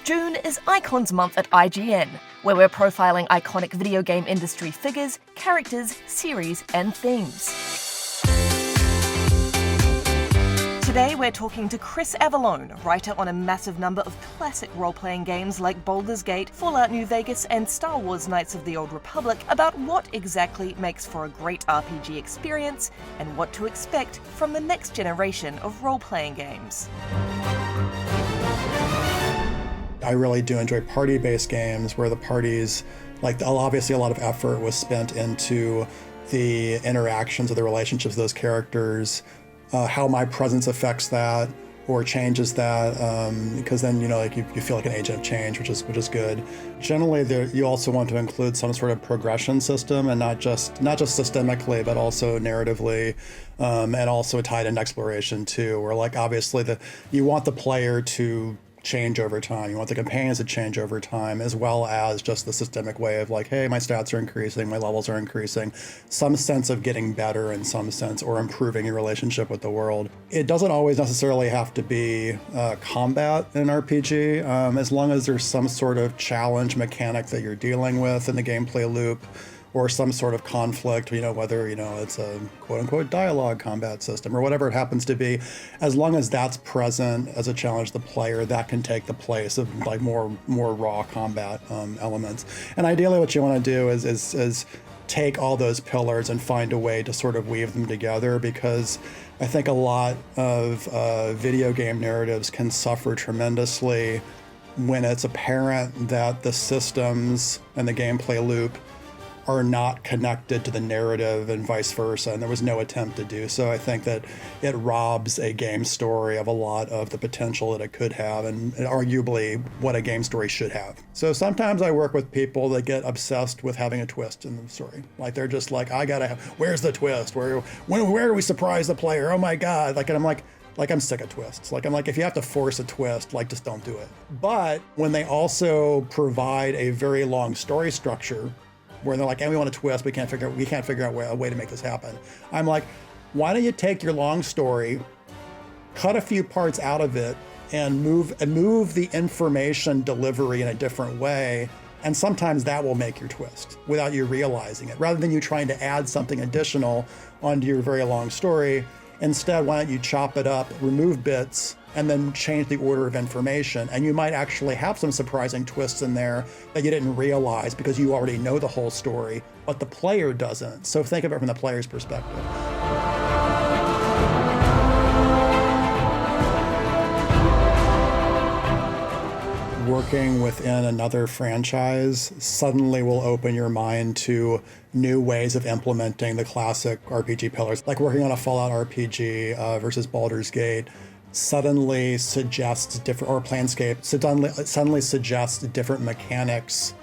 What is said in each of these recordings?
June is Icons Month at IGN, where we're profiling iconic video game industry figures, characters, series, and themes. Today we're talking to Chris Avellone, writer on a massive number of classic role-playing games like Baldur's Gate, Fallout New Vegas, and Star Wars Knights of the Old Republic, about what exactly makes for a great RPG experience and what to expect from the next generation of role-playing games. I really do enjoy party-based games where the parties, obviously a lot of effort was spent into the interactions of the relationships of those characters, how my presence affects that or changes that, because then you feel like an agent of change, which is good. Generally, you also want to include some sort of progression system, and not just systemically, but also narratively, and also tied in exploration too. Where obviously you want the player to change over time. You want the companions to change over time, as well as just the systemic way of hey, my stats are increasing, my levels are increasing, some sense of getting better in some sense, or improving your relationship with the world. It doesn't always necessarily have to be combat in an RPG, as long as there's some sort of challenge mechanic that you're dealing with in the gameplay loop, or some sort of conflict, whether, it's a quote-unquote dialogue combat system or whatever it happens to be. As long as that's present as a challenge to the player, that can take the place of more raw combat elements. And ideally what you want to do is take all those pillars and find a way to sort of weave them together, because I think a lot of video game narratives can suffer tremendously when it's apparent that the systems and the gameplay loop are not connected to the narrative and vice versa, and there was no attempt to do so. I think that it robs a game story of a lot of the potential that it could have, and arguably what a game story should have. So sometimes I work with people that get obsessed with having a twist in the story. They're just where's the twist? Where do we surprise the player? Oh my God. And I'm I'm sick of twists. If you have to force a twist, just don't do it. But when they also provide a very long story structure, where they're and we want a twist, we can't figure out a way to make this happen. I'm why don't you take your long story, cut a few parts out of it, and move the information delivery in a different way, and sometimes that will make your twist without you realizing it. Rather than you trying to add something additional onto your very long story, instead, why don't you chop it up, remove bits, and then change the order of information. And you might actually have some surprising twists in there that you didn't realize because you already know the whole story, but the player doesn't. So think of it from the player's perspective. Working within another franchise suddenly will open your mind to new ways of implementing the classic RPG pillars. Working on a Fallout RPG versus Baldur's Gate suddenly suggests different, or Planescape suddenly suggests different mechanics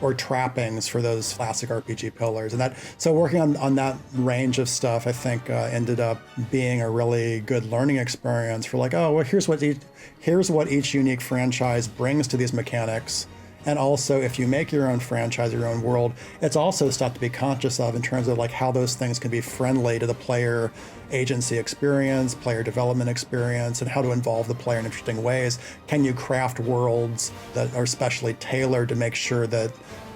or trappings for those classic RPG pillars. And so working on that range of stuff, I think ended up being a really good learning experience for here's what each unique franchise brings to these mechanics. And also, if you make your own franchise, your own world, it's also stuff to be conscious of in terms of how those things can be friendly to the player agency experience, player development experience, and how to involve the player in interesting ways. Can you craft worlds that are specially tailored to make sure that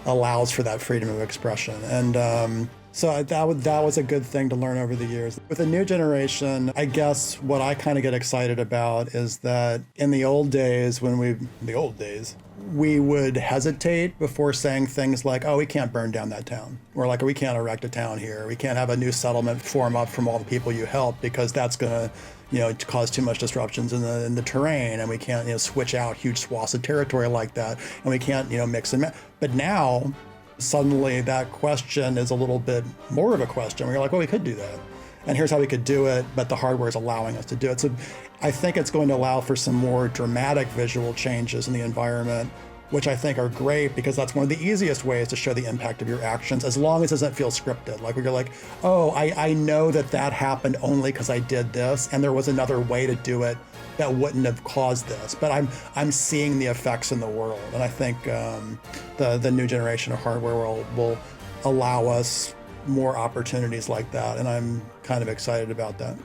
allows for that freedom of expression? And so that was a good thing to learn over the years. With the new generation, I guess what I kind of get excited about is that in the old days, we would hesitate before saying things like, oh, we can't burn down that town. Or we can't erect a town here. We can't have a new settlement form up from all the people you help, because that's going to cause too much disruptions in the terrain, and we can't switch out huge swaths of territory like that, and we can't mix and match. But now suddenly that question is a little bit more of a question where you're well, we could do that, and here's how we could do it, but the hardware is allowing us to do it. So I think it's going to allow for some more dramatic visual changes in the environment, which I think are great, because that's one of the easiest ways to show the impact of your actions, as long as it doesn't feel scripted. Where you're oh, I know that happened only because I did this, and there was another way to do it that wouldn't have caused this, but I'm seeing the effects in the world. And I think the new generation of hardware will allow us more opportunities like that, and I'm kind of excited about that.